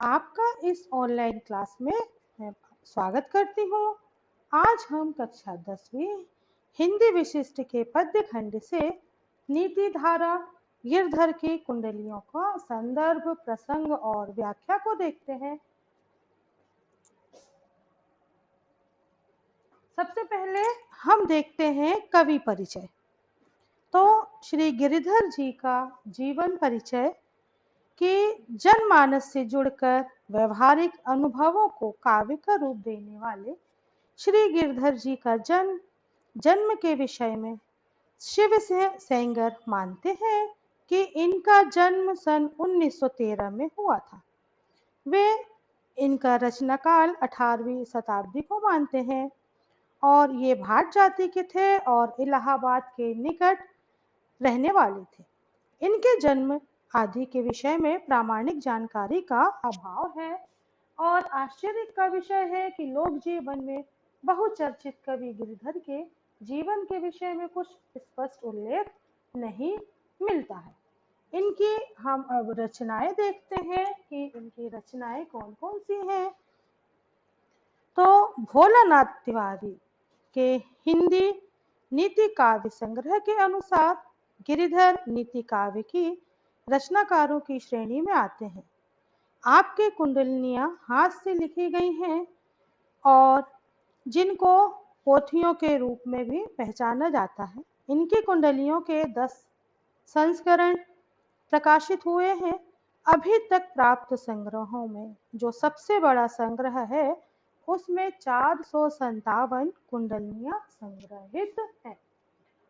आपका इस online class में मैं स्वागत करती हूँ। आज हम कक्षा 10वीं हिंदी विशिष्ट के पद्य खंड से नीति धारा गिरधर की कुंडलियों का संदर्भ, प्रसंग और व्याख्या को देखते हैं। सबसे पहले हम देखते हैं कवि परिचय। तो श्री गिरिधर जी का जीवन परिचय कि जनमानस से जुड़कर व्यवहारिक अनुभवों को काव्य का रूप देने वाले श्री गिरधर जी का जन्म के विषय में शिव सेंगर मानते हैं कि इनका जन्म सन 1913 में हुआ था। वे इनका रचना काल 18वीं शताब्दी को मानते हैं और ये भाट जाति के थे और इलाहाबाद के निकट रहने वाले थे। इनके जन्म आदि के विषय में प्रामाणिक जानकारी का अभाव है और आश्चर्य का विषय है कि लोक जीवन में बहुचर्चित कवि गिरधर के जीवन के विषय में कुछ स्पष्ट उल्लेख नहीं मिलता है। इनकी हम अब रचनाएं देखते हैं कि इनकी रचनाएं कौन कौन सी हैं। तो भोलानाथ तिवारी के हिंदी नीति काव्य संग्रह के अनुसार गिरिधर नीति काव्य की रचनाकारों की श्रेणी में आते हैं। आपके कुंडलिनियां हाथ से लिखी गई हैं और जिनको पोथियों के रूप में भी पहचाना जाता है। इनकी कुंडलियों के 10 संस्करण प्रकाशित हुए हैं। अभी तक प्राप्त संग्रहों में जो सबसे बड़ा संग्रह है उसमें 457 कुंडलियां संग्रहित हैं।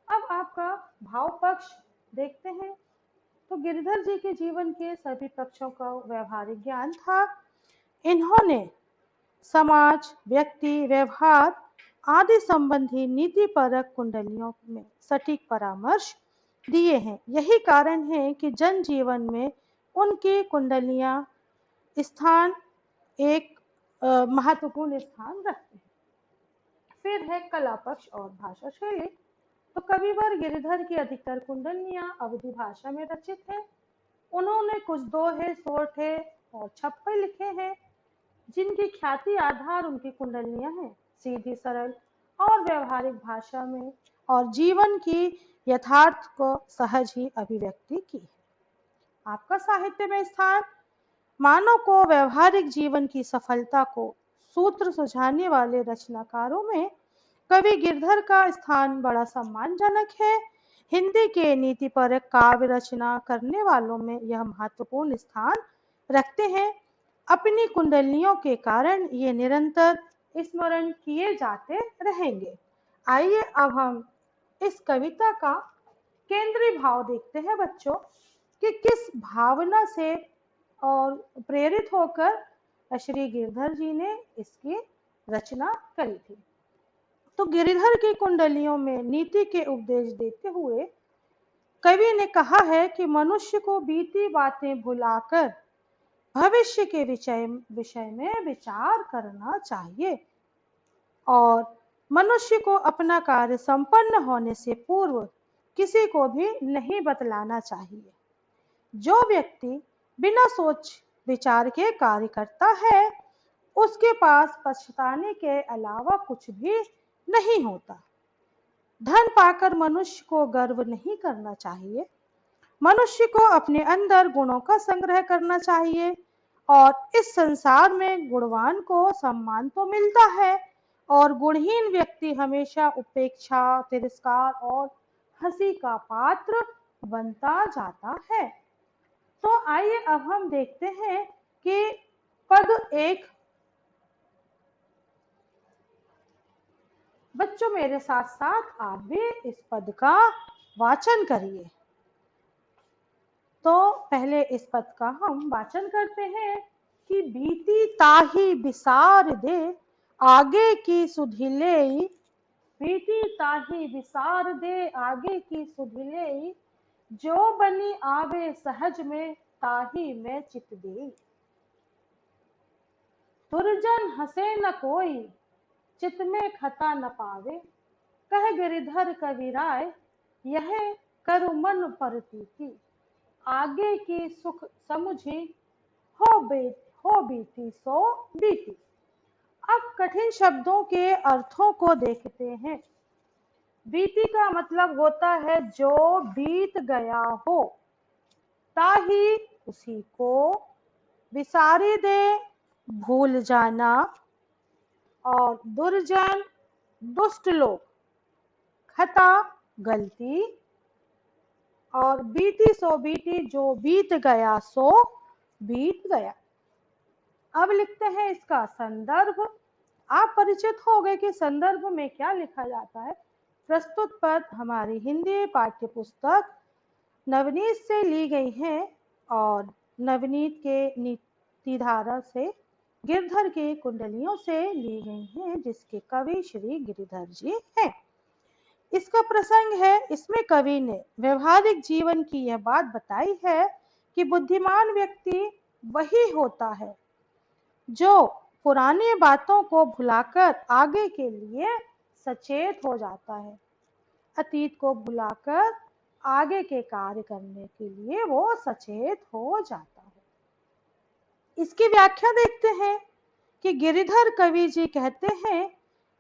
अब आपका भाव पक्ष देखते हैं। तो गिरधर जी के जीवन के सभी पक्षों का व्यवहारिक ज्ञान था। इन्होंने समाज, व्यक्ति, व्यवहार आदि संबंधी नीतिपरक कुंडलियों में सटीक परामर्श दिए हैं। यही कारण है कि जनजीवन में उनकी कुंडलियां स्थान एक महत्वपूर्ण स्थान रखते हैं। फिर है कला पक्ष और भाषा शैली। तो कविवर गिरिधर की अधिकतर कुंडलियां अवधी भाषा में रचित हैं। उन्होंने कुछ दोहे, सोरठे और छप्पे लिखे हैं जिनकी ख्याति आधार उनकी कुंडलियां हैं। सीधी, सरल और व्यवहारिक भाषा में और जीवन की यथार्थ को सहज ही अभिव्यक्ति की है। आपका साहित्य में स्थान। मानव को व्यवहारिक जीवन की सफलता को सूत्र सुझाने वाले रचनाकारों में कवि गिरधर का स्थान बड़ा सम्मानजनक है। हिंदी के नीतिपरक काव्य रचना करने वालों में यह महत्वपूर्ण स्थान रखते हैं। अपनी कुंडलियों के कारण ये निरंतर स्मरण किए जाते रहेंगे। आइए अब हम इस कविता का केंद्रीय भाव देखते हैं बच्चों कि किस भावना से और प्रेरित होकर श्री गिरधर जी ने इसकी रचना करी थी। तो गिरधर की कुंडलियों में नीति के उपदेश देते हुए कवि ने कहा है कि मनुष्य को बीती बातें भुलाकर भविष्य के विषय में विचार करना चाहिए और मनुष्य को अपना कार्य संपन्न होने से पूर्व किसी को भी नहीं बतलाना चाहिए। जो व्यक्ति बिना सोच विचार के कार्य करता है उसके पास पछताने के अलावा कुछ भी नहीं होता। धन पाकर मनुष्य को गर्व नहीं करना चाहिए। मनुष्य को अपने अंदर गुणों का संग्रह करना चाहिए और इस संसार में गुणवान को सम्मान तो मिलता है और गुणहीन व्यक्ति हमेशा उपेक्षा, तिरस्कार और हंसी का पात्र बनता जाता है। तो आइए अब हम देखते हैं कि पद 1। बच्चों मेरे साथ साथ आप भी इस पद का वाचन करिए। तो पहले इस पद का हम वाचन करते हैं कि बीती ताही विसार दे आगे की सुधिलेई, बीती ताही विसार दे आगे की सुधिलेई, जो बनी आवे सहज में ताही में चित देई। दुर्जन हंसे न कोई चित में खता न पावे, कह गिरिधर कविराय यह करु मन परतीति। आगे की सुख समुझी हो बीती सो बीती। अब कठिन शब्दों के अर्थों को देखते हैं। बीती का मतलब होता है जो बीत गया हो, ताही उसी को विसारी दे, भूल जाना। और दुर्जन, दुष्ट लोग, खता, गलती। और बीती सो बीती, जो बीत गया सो बीत गया। अब लिखते हैं इसका संदर्भ। आप परिचित हो गए कि संदर्भ में क्या लिखा जाता है। प्रस्तुत पद हमारी हिंदी पाठ्य पुस्तक नवनीत से ली गई है और नवनीत के नीतिधारा से गिरधर की कुंडलियों से ली गई हैं, जिसके कवि श्री गिरिधर जी हैं। इसका प्रसंग है, इसमें कवि ने व्यवहारिक जीवन की यह बात बताई है कि बुद्धिमान व्यक्ति वही होता है जो पुरानी बातों को भुलाकर आगे के लिए सचेत हो जाता है। अतीत को भुलाकर आगे के कार्य करने के लिए वो सचेत हो जाता है। इसकी व्याख्या देखते हैं कि गिरिधर कवि जी कहते हैं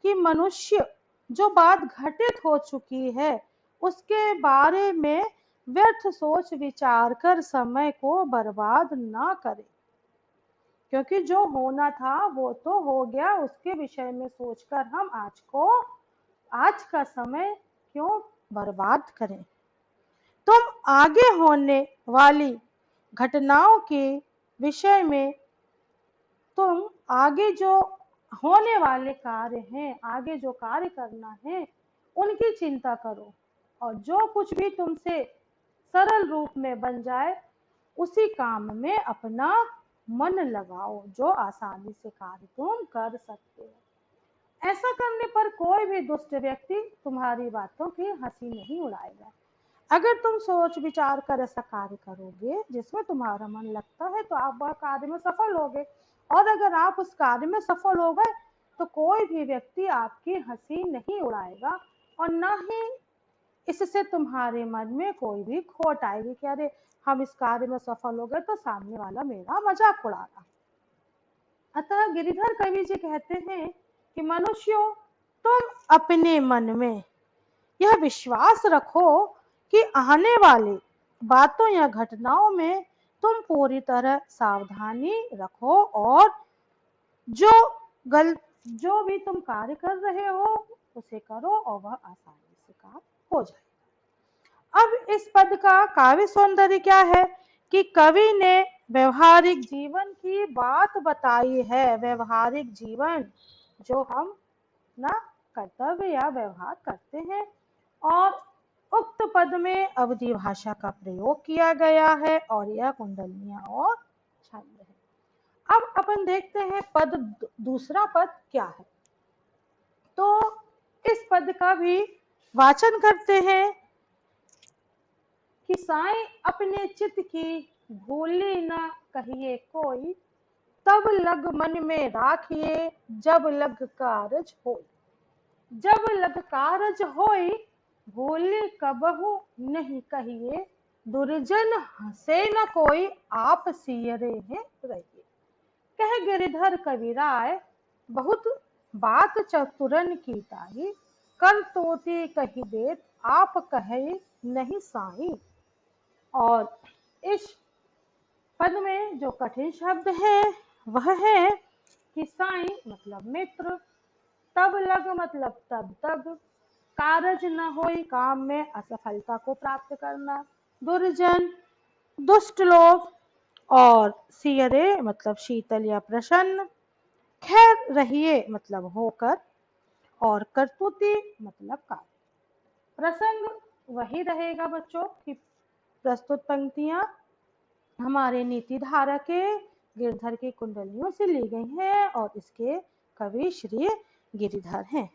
कि मनुष्य जो बात घटित हो चुकी है उसके बारे में व्यर्थ सोच विचार कर समय को बर्बाद ना करे, क्योंकि जो होना था वो तो हो गया। उसके विषय में सोचकर हम आज का समय क्यों बर्बाद करें। तुम आगे होने वाली घटनाओं के विषय में, तुम आगे जो होने वाले कार्य हैं, आगे जो कार्य करना है उनकी चिंता करो, और जो कुछ भी तुमसे सरल रूप में बन जाए उसी काम में अपना मन लगाओ, जो आसानी से कार्य तुम कर सकते हो। ऐसा करने पर कोई भी दुष्ट व्यक्ति तुम्हारी बातों की हंसी नहीं उड़ाएगा। अगर तुम सोच विचार कर ऐसा कार्य करोगे जिसमें तुम्हारा मन लगता है तो आप वह कार्य में सफल होगे, और अगर आप उस कार्य में सफल हो गए तो कोई भी व्यक्ति आपकी हंसी नहीं उड़ाएगा, और न ही इससे तुम्हारे मन में कोई भी खोट आएगी कि अरे हम इस कार्य में सफल हो गए तो सामने वाला मेरा मजाक उड़ा रहा। अतः गिरिधर कवि जी कहते हैं कि मनुष्यों, तुम अपने मन में यह विश्वास रखो कि आने वाली बातों या घटनाओं में तुम पूरी तरह सावधानी रखो, और जो भी तुम कार्य कर रहे हो उसे करो और वह आसानी से कार्य हो जाए। अब इस पद का काव्य सौंदर्य क्या है कि कवि ने व्यवहारिक जीवन की बात बताई है। व्यवहारिक जीवन जो हम ना कर्तव्य या व्यवहार करते हैं, और उक्त पद में अवधि भाषा का प्रयोग किया गया है और यह कुंडलियां और छंद है। अब अपन देखते हैं दूसरा पद क्या है। तो इस पद का भी वाचन करते हैं कि साईं अपने चित्त की भूली न कहिए कोई, तब लग मन में राखिए जब लग कारज होई। जब लग कारज होई भूली कबहू नहीं कहिए, दुर्जन हंसे न कोई आप सियरे हैं रहिए। कह गिरिधर कविराय बहुत बात चतुरन की ताई, कर तोती कही देत आप कहे नहीं साई। और इस पद में जो कठिन शब्द है वह है कि साई मतलब मित्र, तब लग मतलब तब तक, कारज न होई काम में असफलता को प्राप्त करना, दुर्जन दुष्ट लोग, और सियरे मतलब शीतल या प्रसन्न, खैर रहिए मतलब होकर, और करतुती मतलब कार्य। प्रसंग वही रहेगा बच्चों कि प्रस्तुत पंक्तियां हमारे नीति धारा के गिरधर की कुंडलियों से ली गई हैं और इसके कवि श्री गिरिधर हैं।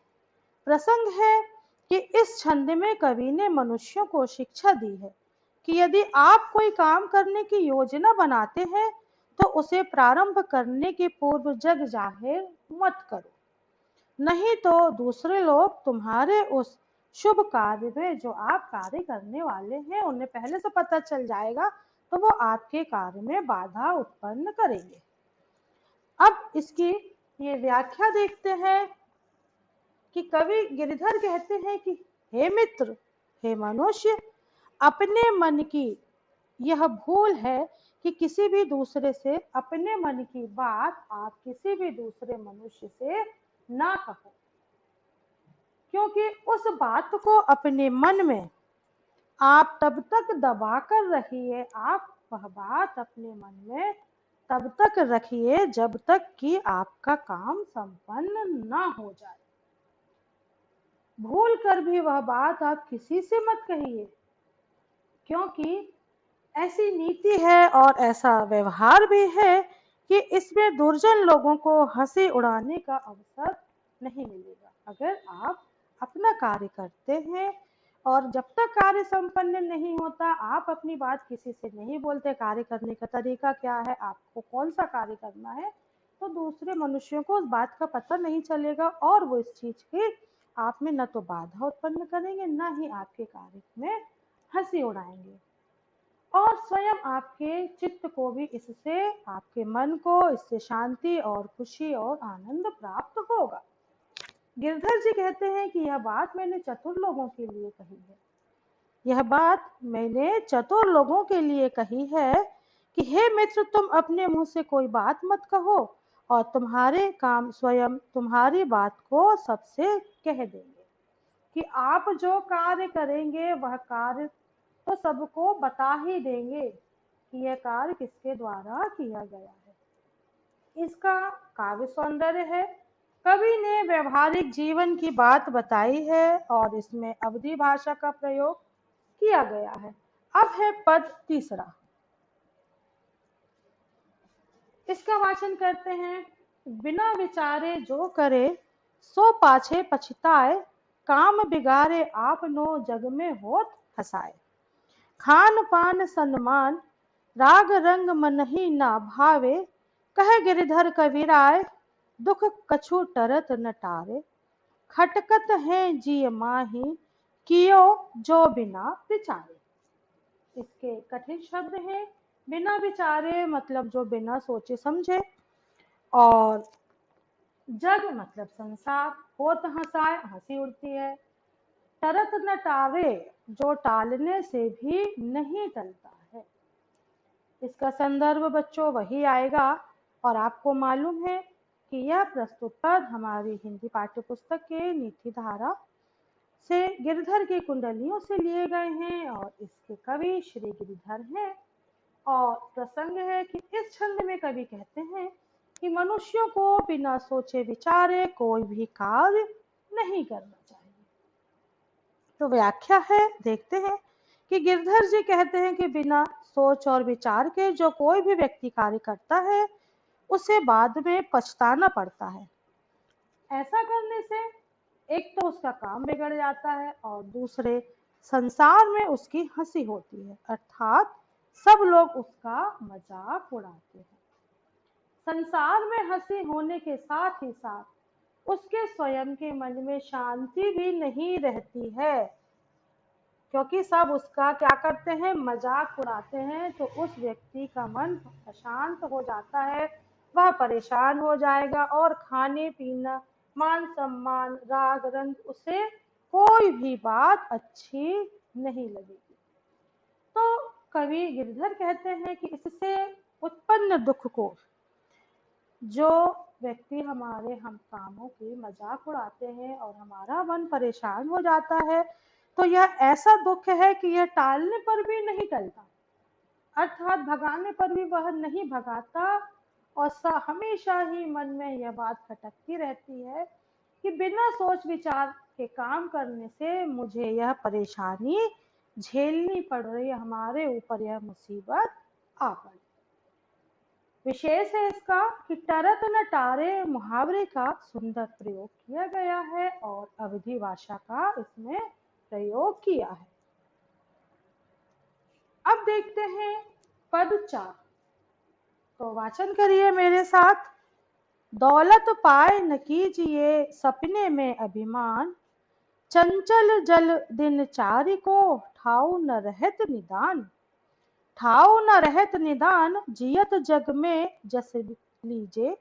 प्रसंग है कि इस छंद में कवि ने मनुष्यों को शिक्षा दी है कि यदि आप कोई काम करने की योजना बनाते हैं तो उसे प्रारंभ करने के पूर्व जग जाहिर मत करो, नहीं तो दूसरे लोग तुम्हारे उस शुभ कार्य में जो आप कार्य करने वाले हैं उन्हें पहले से पता चल जाएगा, तो वो आपके कार्य में बाधा उत्पन्न करेंगे। इसकी ये व्याख्या देखते हैं कि कवि गिरिधर कहते हैं कि हे मित्र, हे मनुष्य, अपने मन की यह भूल है कि किसी भी दूसरे से अपने मन की बात आप किसी भी दूसरे मनुष्य से ना कहो, क्योंकि उस बात को अपने मन में आप तब तक दबा कर रखिए, आप वह बात अपने मन में तब तक रखिए जब तक कि आपका काम संपन्न ना हो जाए। भूल कर भी वह बात आप किसी से मत कहिए, क्योंकि ऐसी नीति है और ऐसा व्यवहार भी है कि इसमें दुर्जन लोगों को हंसी उड़ाने का अवसर नहीं मिलेगा। अगर आप अपना कार्य करते हैं और जब तक कार्य संपन्न नहीं होता आप अपनी बात किसी से नहीं बोलते, कार्य करने का तरीका क्या है, आपको कौन सा कार्य करना है, तो दूसरे मनुष्यों को उस बात का पता नहीं चलेगा और वो इस चीज की आप में न तो बाधा उत्पन्न करेंगे, न ही आपके कार्य में हंसी उड़ाएंगे, और स्वयं आपके चित्त को भी इससे, आपके मन को इससे शांति और खुशी और आनंद प्राप्त होगा। गिरधर जी कहते हैं कि यह बात मैंने चतुर लोगों के लिए कही है, यह बात मैंने चतुर लोगों के लिए कही है कि हे मित्र, तुम अपने मुंह से कोई बात मत कहो और तुम्हारे काम स्वयं तुम्हारी बात को सबसे कह देंगे, कि आप जो कार्य करेंगे वह कार्य तो सबको बता ही देंगे कि यह कार्य किसके द्वारा किया गया है। इसका काव्य सौंदर्य है। कवि ने व्यवहारिक जीवन की बात बताई है और इसमें अवधी भाषा का प्रयोग किया गया है। अब है पद तीसरा, इसका वाचन करते हैं। बिना विचारे जो करे सो पाछे पछताए, काम बिगाड़े आप नो जग में होत हसाए। खान पान सन्मान राग रंग मन ही ना भावे, कह गिरधर कविराय दुख कछु टरत न टारे। खटकत है जी माही कियो जो बिना विचारे। इसके कठिन शब्द हैं। बिना विचारे मतलब जो बिना सोचे समझे, और जग मतलब संसार, होत हंसाए हंसी उड़ती है, टरत न टावे जो टालने से भी नहीं टलता है। इसका संदर्भ बच्चों वही आएगा, और आपको मालूम है कि यह प्रस्तुत पद हमारी हिंदी पाठ्य पुस्तक के नीति धारा से गिरधर की कुंडलियों से लिए गए हैं और इसके कवि श्री गिरिधर हैं। और प्रसंग है कि इस छंद में कवि कहते हैं कि मनुष्यों को बिना सोचे विचारे कोई भी कार्य नहीं करना चाहिए। तो व्याख्या है, देखते हैं कि गिरधर जी कहते हैं कि बिना सोच और विचार के जो कोई भी व्यक्ति कार्य करता है उसे बाद में पछताना पड़ता है। ऐसा करने से एक तो उसका काम बिगड़ जाता है और दूसरे संसार में उसकी हंसी होती है, अर्थात सब लोग उसका मजाक उड़ाते हैं। संसार में हंसी होने के साथ ही साथ उसके स्वयं के मन में शांति भी नहीं रहती है, क्योंकि सब उसका क्या करते हैं, मजाक उड़ाते हैं, तो उस व्यक्ति का मन अशांत हो जाता है, वह परेशान हो जाएगा और खाने पीना मान सम्मान राग रंग उसे कोई भी बात अच्छी नहीं लगेगी। तो कवि गिरधर कहते हैं कि इससे उत्पन्न दुख को, जो व्यक्ति हमारे हम कामों की मजाक उड़ाते हैं और हमारा मन परेशान हो जाता है, तो यह ऐसा दुख है कि यह टालने पर भी नहीं टलता, अर्थात भगाने पर भी वह नहीं भगाता, और हमेशा ही मन में यह बात खटकती रहती है कि बिना सोच विचार के काम करने से मुझे यह परेशानी झेलनी पड़ रही है, हमारे ऊपर यह मुसीबत आ पड़ी। विशेष है इसका कि टरत न टारे मुहावरे का सुंदर प्रयोग किया गया है और अवधी भाषा का इसमें प्रयोग किया है। अब देखते हैं पद 4, तो वाचन करिए मेरे साथ। दौलत पाए न कीजिए सपने में अभिमान, चंचल जल दिन चारि को ठाऊ न रहत निदान। ठाऊ न रहत निदान जियत जग में जस लीजे,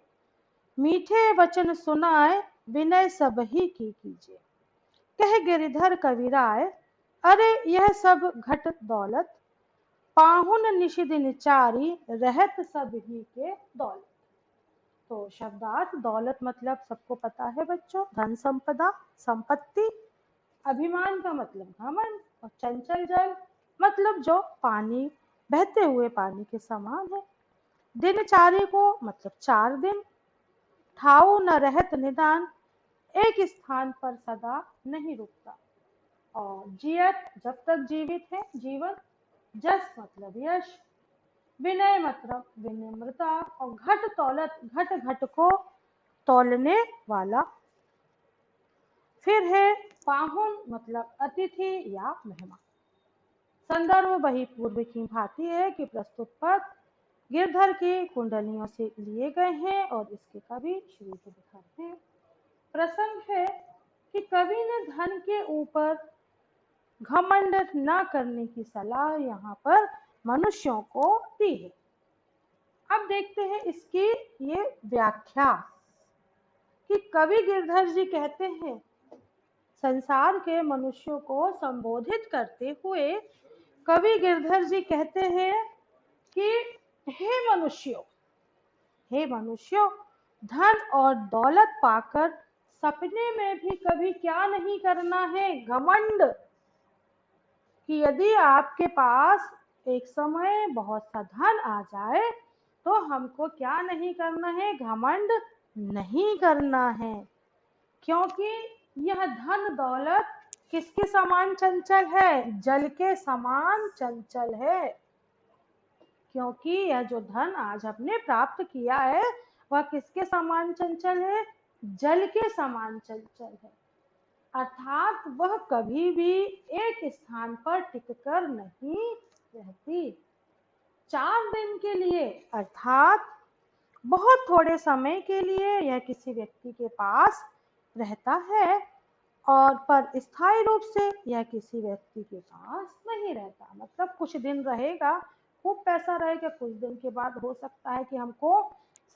मीठे वचन सुनाए, विनय सब ही की कीजिए। कह गिरधर कविराय, अरे यह सब घट दौलत, पाहुन निषिदिन चारी, रहत सब ही के दौलत। तो शब्दार्थ दौलत मतलब सबको पता है बच्चों, धन संपदा, संपत्ति। अभिमान का मतलब घमंड, और चंचल जल मतलब जो पानी, बहते हुए पानी के समान है। दिनचारी को मतलब 4 दिन। ठाऊ न रहत निदान, एक स्थान पर सदा नहीं रुकता। और जियत जब तक जीवित है, जीवन। जस मतलब यश। विनय मतलब विनम्रता। और घट तौलत, घट घट को तौलने वाला। फिर है पाहुन मतलब अतिथि या मेहमान। संदर्भ वही पूर्व की भांति है कि प्रस्तुत पद गिरधर की कुंडलियों से लिए गए हैं और इसके कवि श्री गिरधर हैं। प्रसंग है कि कवि ने धन के ऊपर घमंड न करने की सलाह यहाँ पर मनुष्यों को दी है। अब देखते हैं इसकी ये व्याख्या कि कवि गिरधर जी कहते हैं, संसार के मनुष्यों को संबोधित करते हुए कवि गिरधर जी कहते हैं कि हे मनुष्यों, हे मनुष्यों, धन और दौलत पाकर सपने में भी कभी क्या नहीं करना है, घमंड। कि यदि आपके पास एक समय बहुत सा धन आ जाए तो हमको क्या नहीं करना है, घमंड नहीं करना है। क्योंकि यह धन दौलत किसके समान चंचल है, जल के समान चंचल है। क्योंकि यह जो धन आज हमने प्राप्त किया है वह किसके समान चंचल है, जल के समान चंचल है। अर्थात वह कभी भी एक स्थान पर टिककर नहीं रहती। 4 दिन के लिए अर्थात बहुत थोड़े समय के लिए यह किसी व्यक्ति के पास रहता है, और पर स्थायी रूप से यह किसी व्यक्ति के पास नहीं रहता। मतलब कुछ दिन रहेगा, खूब पैसा रहेगा, कुछ दिन के बाद हो सकता है कि हमको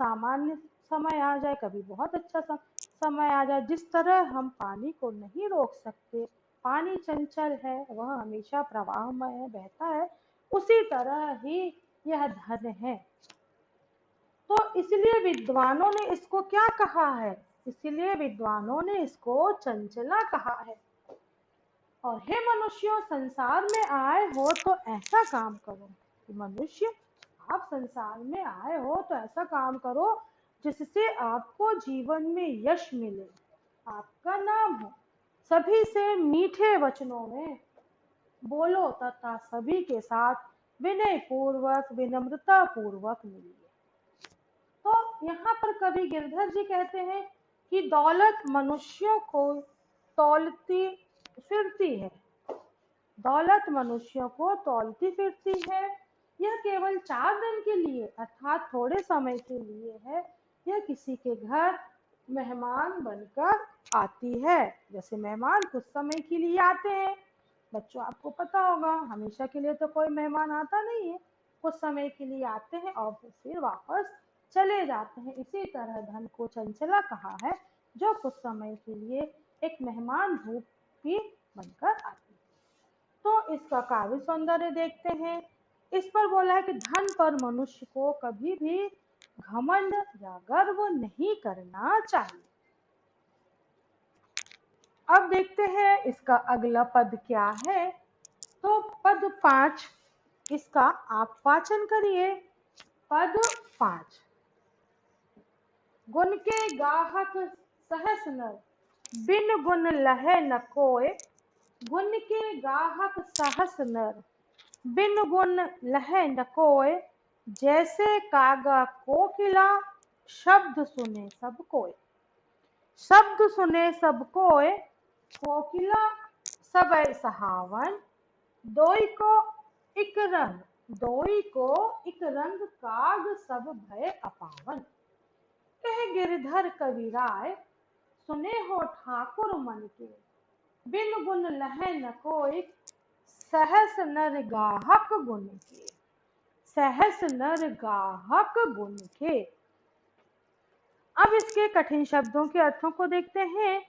सामान्य समय आ जाए, कभी बहुत अच्छा समय आ जाए। जिस तरह हम पानी को नहीं रोक सकते, पानी चंचल है, वह हमेशा प्रवाहमय है, बहता है, उसी तरह ही यह धन है। तो इसलिए विद्वानों ने इसको क्या कहा है, इसलिए विद्वानों ने इसको चंचला कहा है। और हे मनुष्यों, संसार में आए हो तो ऐसा काम करो कि मनुष्य, आप संसार में आए हो तो ऐसा काम करो जिससे आपको जीवन में यश मिले, आपका नाम हो, सभी से मीठे वचनों में बोलो तथा सभी के साथ विनय पूर्वक, विनम्रता पूर्वक मिलिए। तो यहाँ पर कवि गिरधर जी कहते हैं कि दौलत मनुष्यों को तौलती फिरती है, दौलत मनुष्यों को तौलती फिरती है। यह केवल 4 दिन के लिए अर्थात थोड़े समय के लिए है। यह किसी के घर मेहमान बनकर आती है। जैसे मेहमान कुछ समय के लिए आते हैं, बच्चों आपको पता होगा, हमेशा के लिए तो कोई मेहमान आता नहीं है, कुछ समय के लिए आते हैं और फिर वापस चले जाते हैं। इसी तरह धन को चंचला कहा है, जो कुछ समय के लिए एक मेहमान रूपी बनकर आती है। तो इसका काव्य सौंदर्य देखते हैं। इस पर बोला है कि धन पर मनुष्य को कभी भी घमंड या गर्व नहीं करना चाहिए। अब देखते हैं इसका अगला पद क्या है। तो पद 5, इसका आप वाचन करिए। पद 5, गुण के गाहक सहस नर, बिन गुण लहे न कोय। गुण के गाहक सहस नर, बिन गुण लहे न कोय। जैसे कागा कोकिला, शब्द सुने सब कोय। शब्द सुने सब कोय, कोकिला सबै सहावन। दोई को इक रंग, दोई को इक रंग, काग सब भय अपावन। कह गिरधर कविराय, सुने हो ठाकुर मन के। बिन गुण लहे न कोई, सहस नर गाहक गुण के। सहस नर गाहक गुण के। अब इसके के कठिन शब्दों के अर्थों को देखते हैं।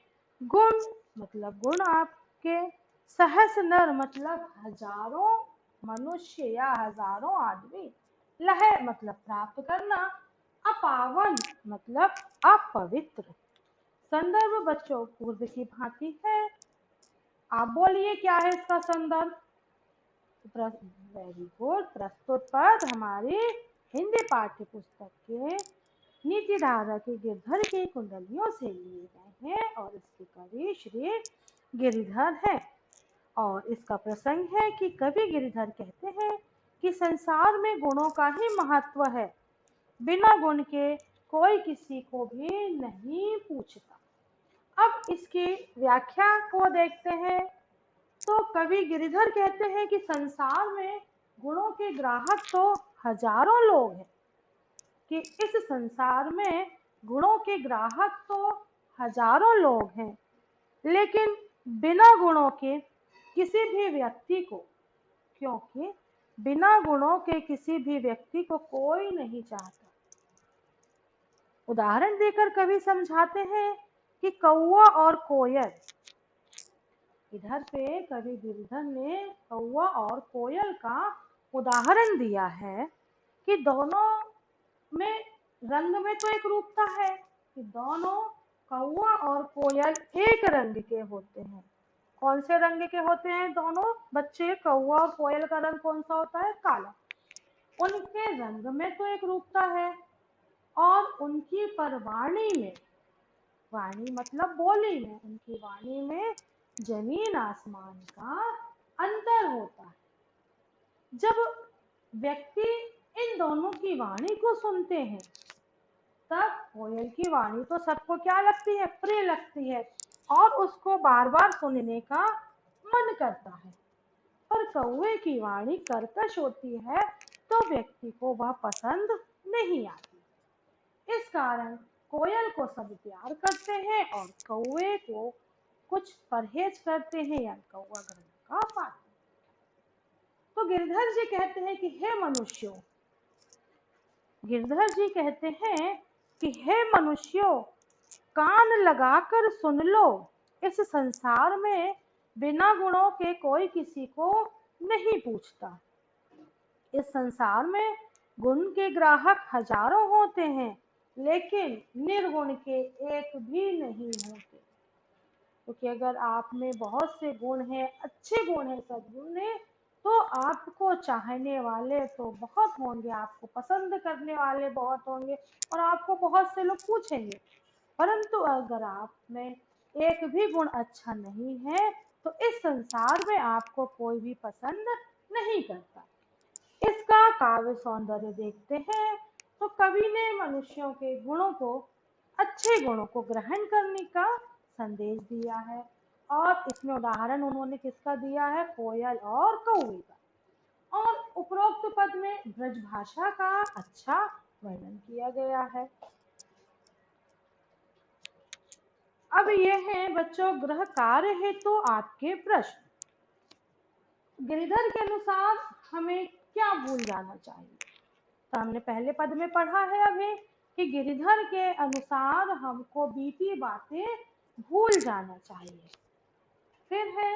गुण मतलब गुण आपके, सहस्र नर मतलब हजारों मनुष्य या हजारों आदमी, लह मतलब प्राप्त करना, अपावन मतलब अपवित्र। संदर्भ बच्चों पूर्व की भांति है। आप बोलिए क्या है इसका संदर्भ? Very good. प्रस्तुत पद हमारी हिंदी पाठ्य पुस्तक के नीति धारा के गिरधर की कुंडलियों से लिए गए हैं और इसके कवि श्री गिरिधर है। और इसका प्रसंग है कि कवि गिरिधर कहते हैं कि संसार में गुणों का ही महत्व है, बिना गुण के कोई किसी को भी नहीं पूछता। अब इसकी व्याख्या को देखते हैं। तो कवि गिरिधर कहते हैं कि संसार में गुणों के ग्राहक तो हजारों लोग हैं, कि इस संसार में गुणों के ग्राहक तो हजारों लोग हैं, लेकिन बिना गुणों के किसी भी व्यक्ति को, क्योंकि बिना गुणों के किसी भी व्यक्ति को कोई नहीं चाहता। उदाहरण देकर कवि समझाते हैं कि कौवा और कोयल, इधर पे कवि गिरिधर ने कौवा और कोयल का उदाहरण दिया है कि दोनों में रंग में तो एक रूपता है कि दोनों कौवा और कोयल एक रंग के होते हैं। कौन से रंग के होते हैं दोनों बच्चे? कौवा और कोयल का रंग कौन सा होता है? काला। उनके रंग में तो एक रूपता है और उनकी पर वाणी में, वाणी मतलब बोली में, उनकी वाणी में जमीन आसमान का अंतर होता है। जब व्यक्ति इन दोनों की वाणी को सुनते हैं तब कोयल की वाणी तो सबको क्या लगती है? प्रिय लगती है और उसको बार बार सुनने का मन करता है। पर कौवे की वाणी कर्कश होती है तो व्यक्ति को वह पसंद नहीं आती। इस कारण कोयल को सब प्यार करते हैं और कौवे को कुछ परहेज करते हैं या कौवा घृणा का पात्र। तो गिरधर जी कहते हैं कि हे मनुष्यों, गिरधर जी कहते हैं कि हे मनुष्यों, कान लगाकर सुन लो, इस संसार में बिना गुणों के कोई किसी को नहीं पूछता। इस संसार में गुण के ग्राहक हजारों होते हैं, लेकिन निर्गुण के एक भी नहीं होते। क्योंकि अगर आप में बहुत से गुण हैं, अच्छे गुण हैं, सद्गुण हैं, तो आपको चाहने वाले तो बहुत होंगे, आपको पसंद करने वाले बहुत होंगे और आपको बहुत से लोग पूछेंगे। परंतु अगर आप में एक भी गुण अच्छा नहीं है तो इस संसार में आपको कोई भी पसंद नहीं करता। इसका काव्य सौंदर्य देखते हैं तो कवि ने मनुष्यों के गुणों को, अच्छे गुणों को ग्रहण करने का संदेश दिया है। और इसमें उदाहरण उन्होंने किसका दिया है? कोयल और कौवे का। और उपरोक्त पद में ब्रज भाषा का अच्छा वर्णन किया गया है। अब ये है बच्चों गृह कार्य हेतु आपके प्रश्न। गिरिधर के अनुसार हमें क्या भूल जाना चाहिए? तो हमने पहले पद में पढ़ा है अभी कि गिरिधर के अनुसार हमको बीती बातें भूल जाना चाहिए। फिर है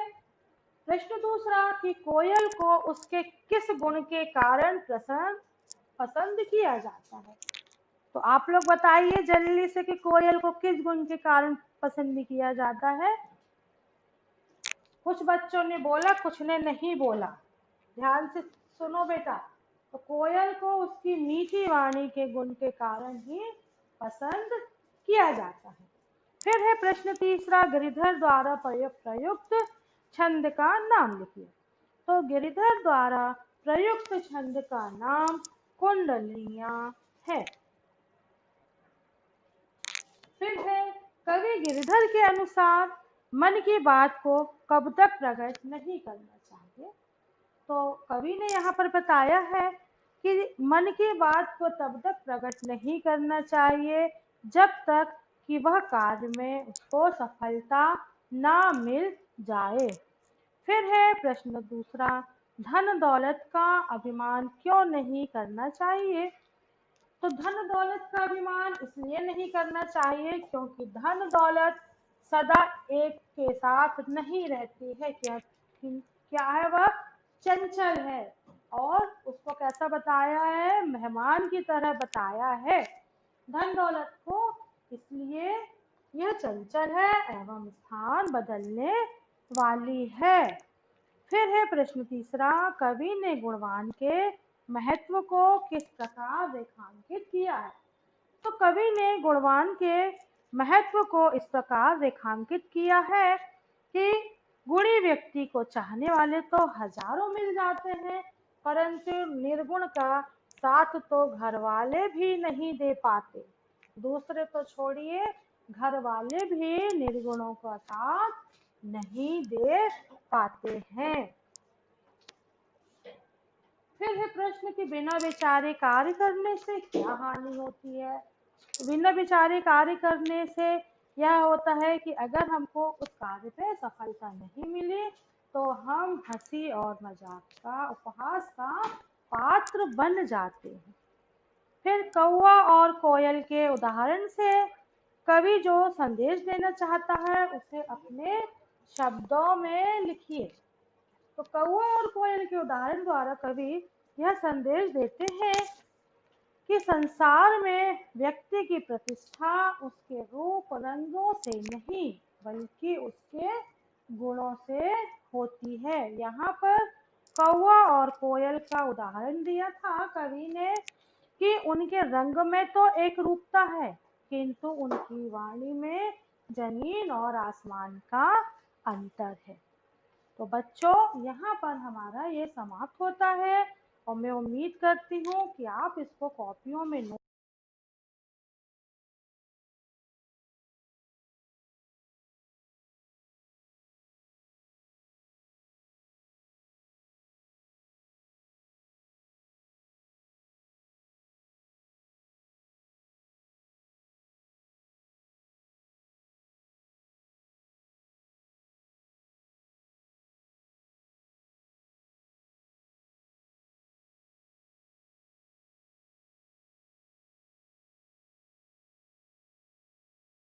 प्रश्न दूसरा कि कोयल को उसके किस गुण के कारण पसंद किया जाता है? तो आप लोग बताइए जल्दी से कि कोयल को किस गुण के कारण पसंद किया जाता है? कुछ बच्चों ने बोला, कुछ ने नहीं बोला। ध्यान से सुनो बेटा। तो कोयल को उसकी मीठी वाणी के गुण के कारण ही पसंद किया जाता है। फिर है प्रश्न तीसरा, गिरिधर द्वारा प्रयुक्त छंद का नाम लिखिए। तो गिरिधर द्वारा प्रयुक्त छंद का नाम कुंडलियां है। फिर है कवि गिरिधर के अनुसार मन की बात को कब तक प्रकट नहीं करना चाहिए? तो कवि ने यहाँ पर बताया है कि मन की बात को तब तक प्रकट नहीं करना चाहिए जब तक कि वह कार्य में उसको सफलता ना मिल जाए। फिर है प्रश्न दूसरा, धन दौलत का अभिमान क्यों नहीं करना चाहिए? तो धन दौलत का अभिमान इसलिए नहीं करना चाहिए क्योंकि धन दौलत सदा एक के साथ नहीं रहती है। क्या क्या है वह? चंचल है। और उसको कैसा बताया है? मेहमान की तरह बताया है धन दौलत को। इसलिए यह चंचल है एवं स्थान बदलने वाली है। फिर है प्रश्न तीसरा, कवि ने गुणवान के महत्व को किस प्रकार रेखांकित किया है? तो कवि ने गुणवान के महत्व को इस प्रकार रेखांकित किया है कि गुणी व्यक्ति को चाहने वाले तो हजारों मिल जाते हैं, परंतु निर्गुण का साथ तो घर वाले भी नहीं दे पाते। दूसरे तो छोड़िए, घर वाले भी निर्गुणों का साथ नहीं दे पाते हैं। फिर है प्रश्न कि बिना विचारे कार्य करने से क्या हानि होती है? बिना विचारे कार्य करने से यह होता है कि अगर हमको उस कार्य पे सफलता नहीं मिली तो हम हंसी और मजाक का, उपहास का पात्र बन जाते हैं। फिर कौवा और कोयल के उदाहरण से कवि जो संदेश देना चाहता है उसे अपने शब्दों में लिखिए। तो कौवा और कोयल के उदाहरण द्वारा कवि यह संदेश देते हैं कि संसार में व्यक्ति की प्रतिष्ठा उसके रूप रंगों से नहीं बल्कि उसके गुणों से होती है। यहाँ पर कौवा और कोयल का उदाहरण दिया था कवि ने कि उनके रंग में तो एक रूपता है किंतु उनकी वाणी में जमीन और आसमान का अंतर है। तो बच्चों, यहाँ पर हमारा ये समाप्त होता है और मैं उम्मीद करती हूँ कि आप इसको कॉपियों में नोट